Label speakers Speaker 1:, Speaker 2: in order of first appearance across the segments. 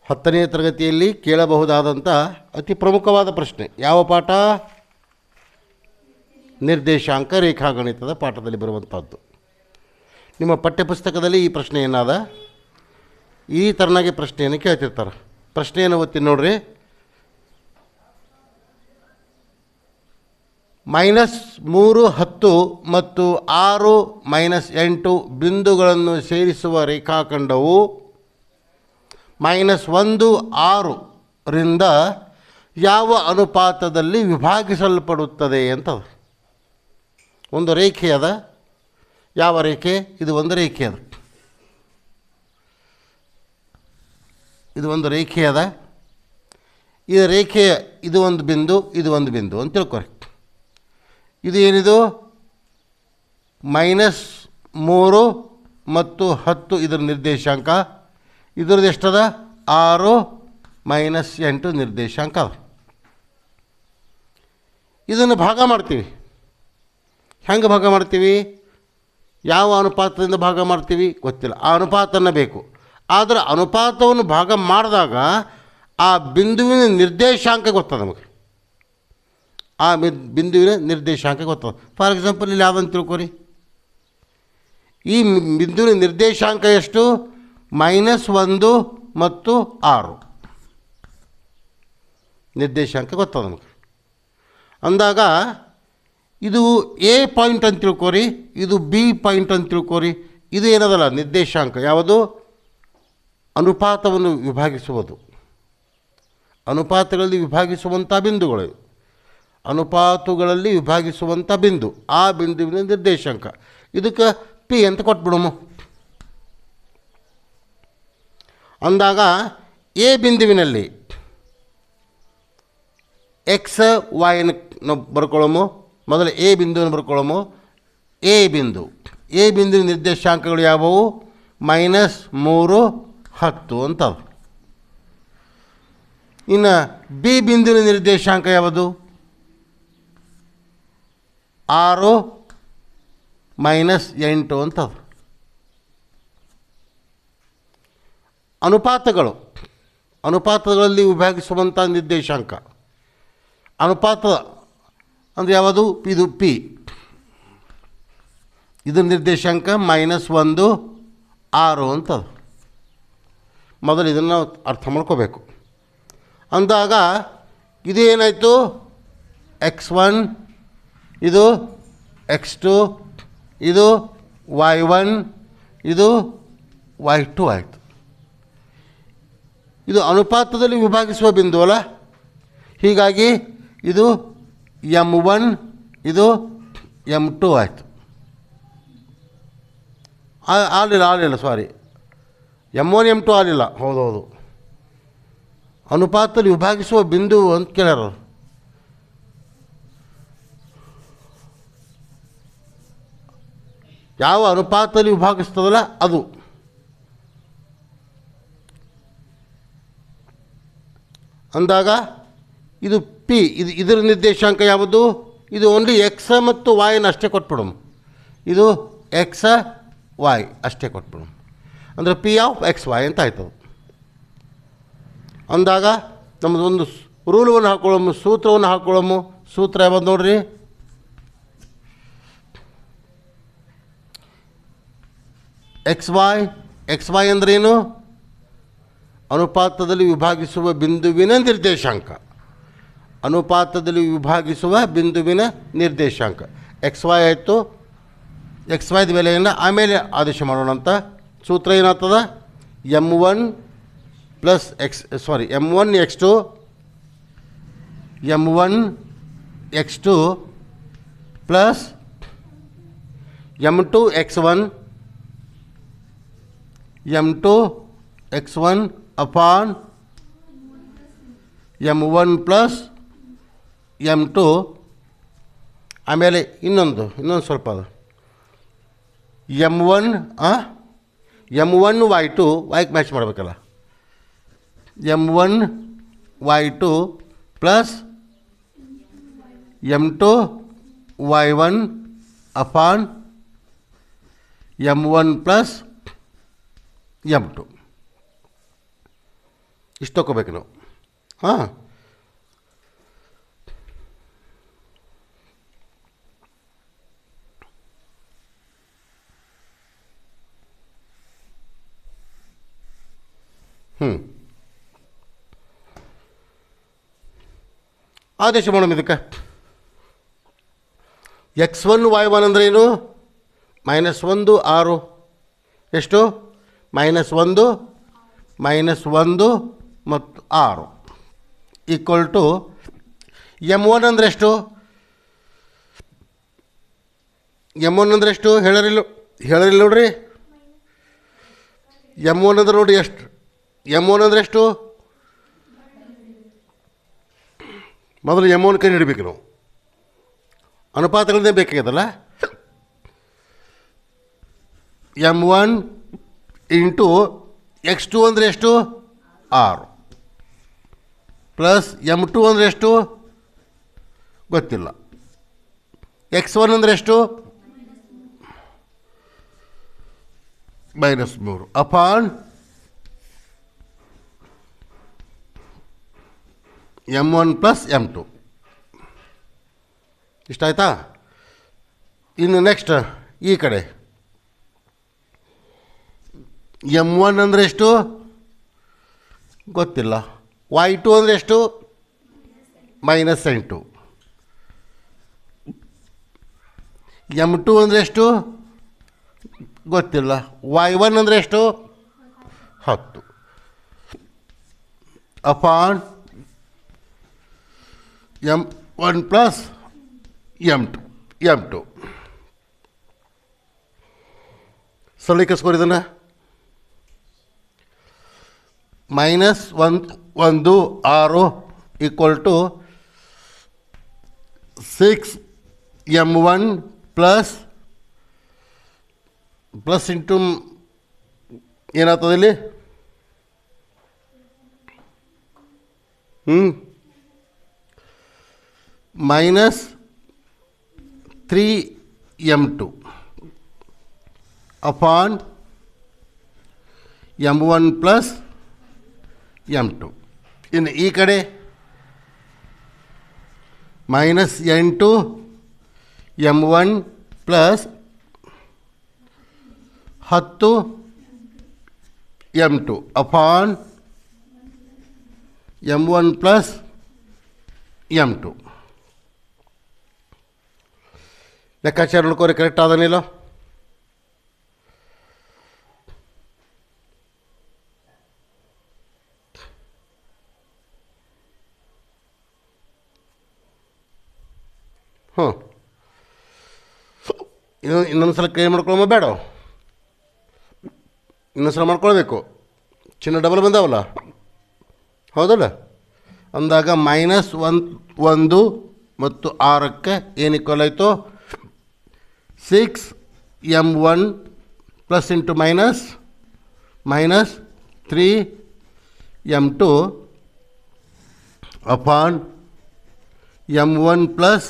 Speaker 1: 10ನೇ ತರಗತಿಯಲ್ಲಿ ಕೇಳಬಹುದಾದಂಥ ಅತಿ ಪ್ರಮುಖವಾದ ಪ್ರಶ್ನೆ. ಯಾವ ಪಾಠ? ನಿರ್ದೇಶಾಂಕ ರೇಖಾಗಣಿತದ ಪಾಠದಲ್ಲಿ ಬರುವಂಥದ್ದು. ನಿಮ್ಮ ಪಠ್ಯಪುಸ್ತಕದಲ್ಲಿ ಈ ಪ್ರಶ್ನೆ ಏನಾದ ಈ ಥರನಾಗಿ ಪ್ರಶ್ನೆಯನ್ನು ಕೇಳ್ತಿರ್ತಾರೆ. ಪ್ರಶ್ನೆಯನ್ನು ಓದ್ತೀನಿ ನೋಡ್ರಿ. -3 10 ಮತ್ತು 6 -8 ಬಿಂದುಗಳನ್ನು ಸೇರಿಸುವ ರೇಖಾಖಂಡವು -1 6 ರಿಂದ ಯಾವ ಅನುಪಾತದಲ್ಲಿ ವಿಭಾಗಿಸಲ್ಪಡುತ್ತದೆ ಅಂತ. ಒಂದು ರೇಖೆ ಅದ. ಯಾವ ರೇಖೆ? ಇದು ಒಂದು ರೇಖೆ ಅದ. ಇದು ಒಂದು ರೇಖೆ ಅದ. ಇದು ರೇಖೆಯ ಇದು ಒಂದು ಬಿಂದು, ಇದು ಒಂದು ಬಿಂದು ಅಂತ ತಿಳ್ಕೊರಿ. ಇದು ಏನಿದು? -3 ಮತ್ತು 10 ಇದರ ನಿರ್ದೇಶಾಂಕ. ಇದ್ರದ್ದು ಎಷ್ಟದ? 6 -8 ನಿರ್ದೇಶಾಂಕ ಅದ. ಇದನ್ನು ಭಾಗ ಮಾಡ್ತೀವಿ. ಹೆಂಗೆ ಭಾಗ ಮಾಡ್ತೀವಿ? ಯಾವ ಅನುಪಾತದಿಂದ ಭಾಗ ಮಾಡ್ತೀವಿ ಗೊತ್ತಿಲ್ಲ. ಆ ಅನುಪಾತನ ಬೇಕು. ಆದರೆ ಅನುಪಾತವನ್ನು ಭಾಗ ಮಾಡಿದಾಗ ಆ ಬಿಂದುವಿನ ನಿರ್ದೇಶಾಂಕ ಗೊತ್ತದ ನಮಗೆ. ಆ ಬಿಂದುವಿನ ನಿರ್ದೇಶಾಂಕ ಗೊತ್ತದ. ಫಾರ್ ಎಕ್ಸಾಂಪಲ್ ಇಲ್ಲಿ ಯಾವುದಂತ ತಿಳ್ಕೊರಿ. ಈ ಬಿಂದುವಿನ ನಿರ್ದೇಶಾಂಕ ಎಷ್ಟು? -1 ಮತ್ತು 6 ನಿರ್ದೇಶಾಂಕ ಗೊತ್ತದ ನಮಗೆ. ಅಂದಾಗ ಇದು ಎ ಪಾಯಿಂಟ್ ಅಂತ ತಿಳ್ಕೊರಿ, ಇದು ಬಿ ಪಾಯಿಂಟ್ ಅಂತ ತಿಳ್ಕೊರಿ. ಇದು ಏನದಲ್ಲ ನಿರ್ದೇಶಾಂಕ. ಯಾವುದು? ಅನುಪಾತವನ್ನು ವಿಭಾಗಿಸುವುದು. ಅನುಪಾತಗಳಲ್ಲಿ ವಿಭಾಗಿಸುವಂಥ ಬಿಂದುಗಳು. ಅನುಪಾತಗಳಲ್ಲಿ ವಿಭಾಗಿಸುವಂಥ ಬಿಂದು. ಆ ಬಿಂದುವಿನ ನಿರ್ದೇಶಾಂಕ. ಇದಕ್ಕೆ ಪಿ ಅಂತ ಕೊಟ್ಬಿಡೋಮು. ಅಂದಾಗ ಎ ಬಿಂದುವಿನಲ್ಲಿ ಎಕ್ಸ್ ವೈನ ಬರ್ಕೊಳ್ಳೋಮು. ಮೊದಲು ಎ ಬಿಂದುವನ್ನು ಬರ್ಕೊಳ್ಳೋಮು. ಎ ಬಿಂದುವಿನ ನಿರ್ದೇಶಾಂಕಗಳು ಯಾವುವು? -3 10 ಅಂತ. ಇನ್ನು ಬಿ ಬಿಂದುವಿನ ನಿರ್ದೇಶಾಂಕ ಯಾವುದು? 6 -8 ಅಂತ. ಅನುಪಾತಗಳಲ್ಲಿ ವಿಭಾಗಿಸುವಂಥ ನಿರ್ದೇಶಾಂಕ. ಅನುಪಾತ ಅಂದರೆ ಯಾವುದು? ಇದು ಪಿ. ಇದರ ನಿರ್ದೇಶಾಂಕ -1 6 ಅಂತ. ಮೊದಲು ಇದನ್ನು ನಾವು ಅರ್ಥ ಮಾಡ್ಕೋಬೇಕು. ಅಂದಾಗ ಇದು ಏನಾಯಿತು? x1, ಇದು x2, ಇದು y1, ಇದು y2 ಆಯಿತು. ಇದು ಅನುಪಾತದಲ್ಲಿ ವಿಭಾಗಿಸುವ ಬಿಂದು ಅಲ್ಲ. ಹೀಗಾಗಿ ಇದು m1, ಇದು m2 ಆಯಿತು. ಆಗಲಿಲ್ಲ ಸಾರಿ, m1 m2 ಆಗಲಿಲ್ಲ. ಹೌದೌದು, ಅನುಪಾತದಲ್ಲಿ ವಿಭಾಗಿಸುವ ಬಿಂದು ಅಂತ ಕೇಳ್ಯಾರ. ಯಾವ ಅನುಪಾತದಲ್ಲಿ ವಿಭಾಗಿಸ್ತದಲ್ಲ ಅದು. ಅಂದಾಗ ಇದು ಪಿ. ಇದರ ನಿರ್ದೇಶಾಂಕ ಯಾವುದು? ಇದು ಓನ್ಲಿ ಎಕ್ಸ್ ಮತ್ತು ವಾಯ್ನ ಅಷ್ಟೇ ಕೊಟ್ಬಿಡೋಣ. ಇದು ಎಕ್ಸ ವಾಯ್ ಅಷ್ಟೇ ಕೊಟ್ಬಿಡೋಣ. ಅಂದರೆ ಪಿ ಆಫ್ ಎಕ್ಸ್ ವಾಯ್ ಅಂತ ಆಯ್ತದೆ. ಅಂದಾಗ ನಮ್ಮದೊಂದು ರೂಲವನ್ನು ಹಾಕೊಳ್ಳೋಮು, ಸೂತ್ರವನ್ನು ಹಾಕೊಳ್ಳೋಮು. ಸೂತ್ರ ಯಾವುದು ನೋಡ್ರಿ? ಎಕ್ಸ್ ವಾಯ್ ಅಂದ್ರೇನು? ಅನುಪಾತದಲ್ಲಿ ವಿಭಾಗಿಸುವ ಬಿಂದುವಿನ ನಿರ್ದೇಶಾಂಕ. ಅನುಪಾತದಲ್ಲಿ ವಿಭಾಗಿಸುವ ಬಿಂದುವಿನ ನಿರ್ದೇಶಾಂಕ ಎಕ್ಸ್ ವೈ ಆಯಿತು. ಎಕ್ಸ್ ವೈದ ಬೆಲೆಯನ್ನು ಆಮೇಲೆ ಆದೇಶ ಮಾಡೋಣ ಅಂತ. ಸೂತ್ರ ಏನಾಗ್ತದ? m1 x2 plus m2 x1 upon m1 plus m2. ಆಮೇಲೆ ಇನ್ನೊಂದು ಸ್ವಲ್ಪ ಅದು m1 y2 ವೈಗೆ ಮ್ಯಾಚ್ ಮಾಡಬೇಕಲ್ಲ. m1 y2 plus m2 y1 upon m1 plus m2. ಇಷ್ಟು ತೊಗೋಬೇಕು ನಾವು. ಹಾಂ, ಆದೇಶ ಮಾಡೋಣ ಇದಕ್ಕೆ. x1 y1 ಅಂದರೆ ಏನು? -1 6 ಎಷ್ಟು? -1 -1 ಮತ್ತು 6 ಈಕ್ವಲ್ ಟು m1 ಅಂದರೆ ಎಷ್ಟು? m1 ಅಂದರೆ ಎಷ್ಟು ಹೇಳಿರಿಲ್ಲ ನೋಡ್ರಿ. m1 ಅಂದ್ರೆ ನೋಡಿ ಎಷ್ಟು? m1 ಅಂದರೆ ಎಷ್ಟು? ಮೊದಲು m1 ಕೈ ಹಿಡಬೇಕು ನಾವು, ಅನುಪಾತಗಳನ್ನೇ ಬೇಕಾಗ್ಯದಲ್ಲ. m1 ಇಂಟು x2 ಅಂದರೆ ಎಷ್ಟು? 6 ಪ್ಲಸ್ m2 ಅಂದರೆ ಎಷ್ಟು ಗೊತ್ತಿಲ್ಲ. x1 ಅಂದರೆ ಎಷ್ಟು? -3 ಅಪಾನ್ m1 ಪ್ಲಸ್ m2. ಇಷ್ಟ ಆಯ್ತಾ? ಇನ್ನು ನೆಕ್ಸ್ಟ್ ಈ ಕಡೆ m1 ಅಂದರೆ ಎಷ್ಟು ಗೊತ್ತಿಲ್ಲ. y2 ಅಂದರೆ ಎಷ್ಟು? -8. m2 ಅಂದರೆ ಎಷ್ಟು ಗೊತ್ತಿಲ್ಲ. y1 ಅಂದರೆ ಎಷ್ಟು? 10 ಅಪಾನ್ m1 ಪ್ಲಸ್ m2. ಸರಳೀಕರಿಸ್ಕೊರಿ ಇದನ್ನು. -1 6 equal to 6m1 plus into ಏನಾಗ್ತದೆ ಇಲ್ಲಿ? -3m2 upon m1 plus m2. ಇನ್ನು ಈ ಕಡೆ -8m1 plus 10m2 upon m1 plus m2. ಲೆಕ್ಕಾಚಾರ ನೋಡ್ಕೋರಿ, ಕರೆಕ್ಟ್ ಆದನಿಲ್ಲ? ಇನ್ನೊಂದು ಸಲ ಕ್ಲಿಯರ್ ಮಾಡ್ಕೊಳಮ್ಮ ಬೇಡ? ಇನ್ನೊಂದು ಸಲ ಮಾಡ್ಕೊಳ್ಬೇಕು. ಚಿನ್ನ ಡಬಲ್ ಬಂದಾವಲ್ಲ, ಹೌದಲ್ಲ? ಅಂದಾಗ -1 ಮತ್ತು 6ಕ್ಕೆ ಏನು ಈಕ್ವಲ್ ಆಯಿತು? 6m1 plus into -3m2 upon m1 plus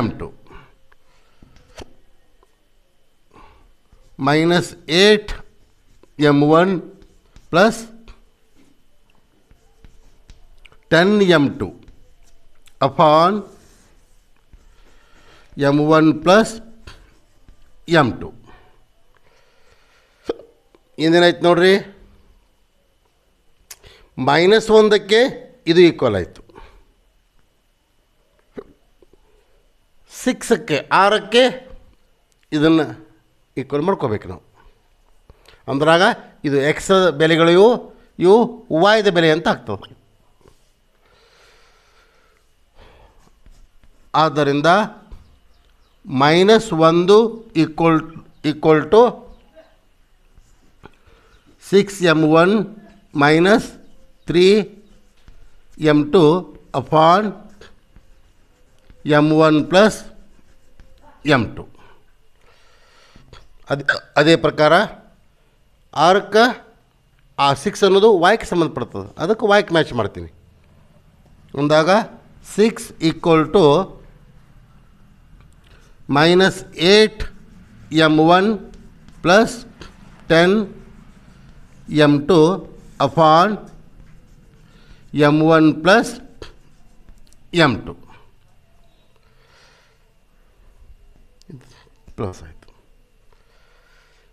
Speaker 1: m2. -8m1 plus 10m2 upon m1 plus m2. ಇನ್ನೇನಾಯ್ತು ನೋಡ್ರಿ? -1ಕ್ಕೆ ಇದು ಈಕ್ವಲ್ ಆಯಿತು, 6ಕ್ಕೆ ಇದನ್ನು ಈಕ್ವಲ್ ಮಾಡ್ಕೋಬೇಕು ನಾವು. ಅಂದ್ರಾಗ ಇದು ಎಕ್ಸ್ ಬೆಲೆಗಳು ಇವು ವಾಯ್ದ ಬೆಲೆ ಅಂತ ಆಗ್ತವೆ. ಆದ್ದರಿಂದ -1 equal to 6m1 -3m2 upon m1 plus m2. ಅದೇ ಪ್ರಕಾರ 6ಕ್ಕೆ ಆ 6 ಅನ್ನೋದು ವಾಯ್ಗೆ ಸಂಬಂಧಪಡ್ತದೆ, ಅದಕ್ಕೆ ವಾಯ್ಗೆ ಮ್ಯಾಚ್ ಮಾಡ್ತೀನಿ. ಅಂದಾಗ 6 equal to -8m1 plus 10m2 upon m1 plus m2 plus ಆಯಿತು.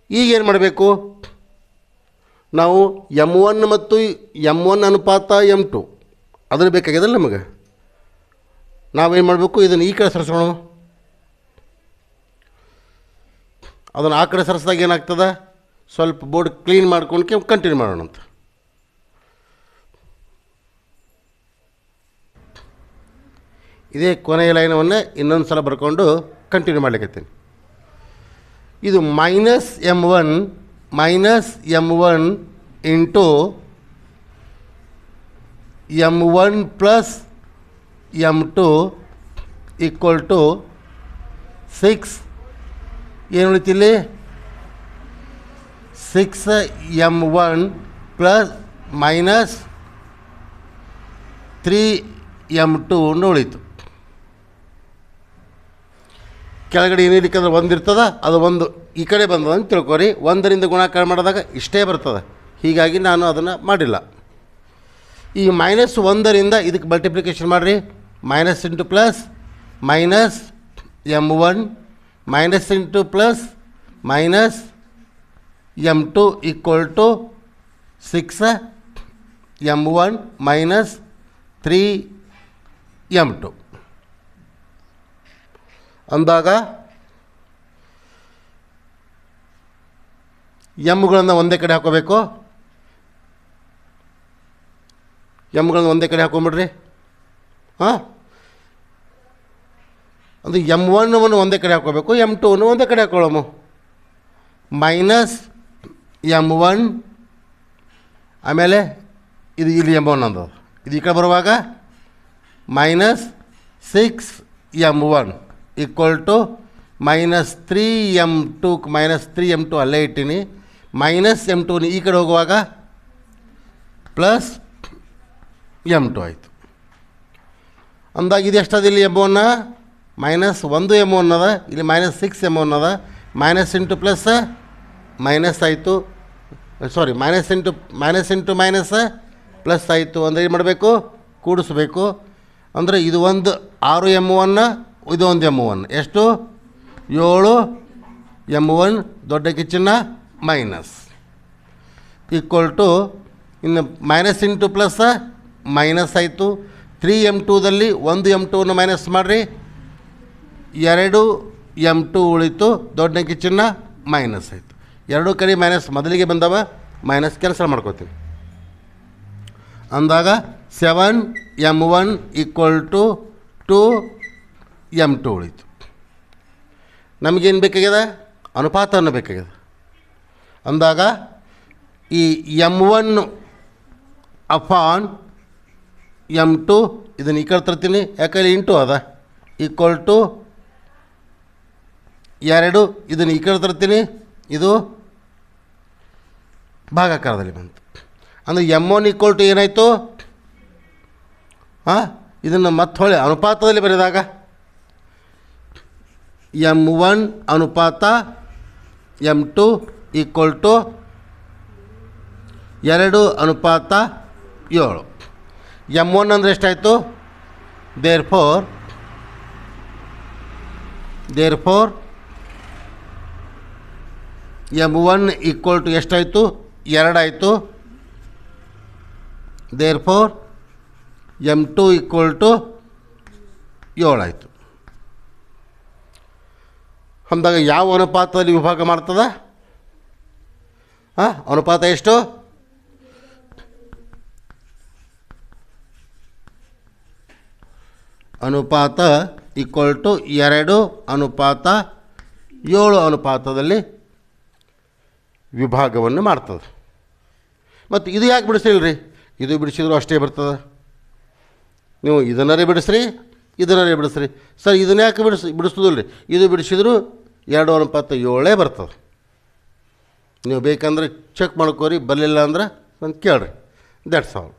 Speaker 1: ಈಗೇನು ಮಾಡಬೇಕು ನಾವು m1 ಮತ್ತು m1 ಅನುಪಾತ m2 ಅದ್ರ ಬೇಕಾಗ್ಯದಲ್ಲ ನಮಗೆ. ನಾವೇನು ಮಾಡಬೇಕು, ಇದನ್ನು ಈ ಕಡೆ ಸರಿಸೋಣ. ಅದನ್ನು ಆ ಕಡೆ ಸರಿಸಿದಾಗ ಏನಾಗ್ತದೆ, ಸ್ವಲ್ಪ ಬೋರ್ಡ್ ಕ್ಲೀನ್ ಮಾಡ್ಕೊಂಡು ಕಂಟಿನ್ಯೂ ಮಾಡೋಣ ಅಂತ. ಇದೇ ಕೊನೆಯ ಲೈನವನ್ನು ಇನ್ನೊಂದು ಸಲ ಬರ್ಕೊಂಡು ಕಂಟಿನ್ಯೂ ಮಾಡಲಿಕ್ಕೆ. ಇದು -m1 into m1 plus m2 equal to 6. ಏನು ಉಳಿತಿಲ್ಲಿ, 6m1 ಪ್ಲಸ್ ಮೈನಸ್ 3m2 ಉಳಿತು. ಕೆಳಗಡೆ ಏನಿರ್ಲಿಕ್ಕಂದ್ರೆ ಒಂದು ಇರ್ತದೆ, ಅದು ಒಂದು ಈ ಕಡೆ ಬಂದದ ಅಂತ ತಿಳ್ಕೊರಿ. 1ರಿಂದ ಗುಣಾಕಾರ ಮಾಡಿದಾಗ ಇಷ್ಟೇ ಬರ್ತದೆ, ಹೀಗಾಗಿ ನಾನು ಅದನ್ನು ಮಾಡಿಲ್ಲ. ಈ -1ರಿಂದ ಇದಕ್ಕೆ ಮಲ್ಟಿಪ್ಲಿಕೇಶನ್ ಮಾಡಿರಿ. Minus into plus minus m1 minus into plus minus m2 equal to 6m1 minus 3m2 ಅಂದಾಗ ಎಮ್ಗಳನ್ನು ಒಂದೇ ಕಡೆ ಹಾಕೋಬೇಕು. ಎಮ್ಗಳನ್ನು ಒಂದೇ ಕಡೆ ಹಾಕೊಂಬಿಡ್ರಿ. ಹಾಂ, ಅದು m1 ಒಂದೇ ಕಡೆ ಹಾಕೋಬೇಕು, m2 ಒಂದೇ ಕಡೆ ಹಾಕೊಳ್ಳೋಮು. ಮೈನಸ್ m1 ಆಮೇಲೆ ಇದು ಇಲ್ಲಿ m1 ಅಂದದು, ಇದು ಈ ಕಡೆ ಬರುವಾಗ minus 6m1 equal to minus 3m2 ಅಲ್ಲೇ ಇಟ್ಟೀನಿ. ಮೈನಸ್ m2 ಈ ಕಡೆ ಹೋಗುವಾಗ ಪ್ಲಸ್ m2 ಆಯಿತು. ಅಂದಾಗ ಇದು ಎಷ್ಟದ, ಇಲ್ಲಿ m1 -1m1 ಅದ, ಇಲ್ಲಿ -6m1 ಅದ. ಮೈನಸ್ ಇಂಟು ಪ್ಲಸ್ ಮೈನಸ್ ಆಯಿತು, sorry minus into minus plus ಆಯಿತು. ಅಂದರೆ ಏನು ಮಾಡಬೇಕು, ಕೂಡಿಸ್ಬೇಕು. ಅಂದರೆ ಇದು ಒಂದು 6m1, ಇದು ಒಂದು m1, ಎಷ್ಟು 7m1 ದೊಡ್ಡ ಕಿಚ್ಚನ್ನ ಮೈನಸ್ ಈಕ್ವಲ್ ಟು, ಇನ್ನು ಮೈನಸ್ ಇಂಟು ಪ್ಲಸ್ ಮೈನಸ್ ಆಯಿತು. 3m2ದಲ್ಲಿ 1m2 ಮೈನಸ್ ಮಾಡಿರಿ, 2m2 ಉಳಿತು, ದೊಡ್ಡ ಕಿಚ್ಚನ್ನ ಮೈನಸ್ ಆಯಿತು. ಎರಡೂ ಕಡೆ ಮೈನಸ್ ಮೊದಲಿಗೆ ಬಂದವ, ಮೈನಸ್ ಕ್ಯಾನ್ಸಲ್ ಮಾಡ್ಕೋತೀವಿ. ಅಂದಾಗ 7m1 ಈಕ್ವಲ್ ಟು 2m2 ಉಳಿತು. ನಮಗೇನು ಬೇಕಾಗ್ಯದ, ಅನುಪಾತವನ್ನು ಬೇಕಾಗ್ಯದ. ಅಂದಾಗ ಈ m1 ಅಪಾನ್ m2 ಇದನ್ನು ಈ ಕಡೆ ತರ್ತೀನಿ, ಯಾಕಂದರೆ ಇಂಟು ಅದ, ಈಕ್ವಲ್ ಟು 2 ಇದನ್ನು ಈ ಕಡೆ ತರ್ತೀನಿ, ಇದು ಭಾಗಾಕಾರದಲ್ಲಿ ಬಂತು. ಅಂದರೆ m1 ಈಕ್ವಲ್ ಟು ಏನಾಯಿತು, ಹಾಂ, ಇದನ್ನು ಮತ್ತೆ ಹೊಳೆ ಅನುಪಾತದಲ್ಲಿ ಬರೆದಾಗ m1 ಅನುಪಾತ m2 ಈಕ್ವಲ್ ಟು 2 ಅನುಪಾತ 7. m1 ಅಂದರೆ ಎಷ್ಟಾಯಿತು, there four m1 equal to ಎಷ್ಟಾಯಿತು, 2 ಆಯಿತು. There four m2 equal to 7 ಆಯಿತು. ಅಂದಾಗ ಯಾವ ಅನುಪಾತದಲ್ಲಿ ವಿಭಾಗ ಮಾಡ್ತದ, ಹಾಂ, ಅನುಪಾತ ಎಷ್ಟು, ಅನುಪಾತ ಈಕ್ವಲ್ ಟು 2 ಅನುಪಾತ 7 ಅನುಪಾತದಲ್ಲಿ ವಿಭಾಗವನ್ನು ಮಾಡ್ತದೆ. ಮತ್ತು ಇದು ಯಾಕೆ ಬಿಡಿಸಿಲ್ರಿ, ಇದು ಬಿಡಿಸಿದ್ರು ಅಷ್ಟೇ ಬರ್ತದೆ. ನೀವು ಇದನ್ನರೇ ಬಿಡಿಸ್ರಿ, ಇದನ್ನರೇ ಬಿಡಿಸ್ರಿ. ಸರ್ ಇದನ್ನ ಯಾಕೆ ಬಿಡಿಸೋದಿಲ್ಲ ರೀ, ಇದು ಬಿಡಿಸಿದ್ರು 2 ಅನುಪಾತ 7 ಬರ್ತದೆ. ನೀವು ಬೇಕಂದ್ರೆ ಚೆಕ್ ಮಾಡ್ಕೋರಿ, ಬರಲಿಲ್ಲ ಅಂದ್ರೆ ಒಂದು ಕೇಳ್ರಿ. That's all.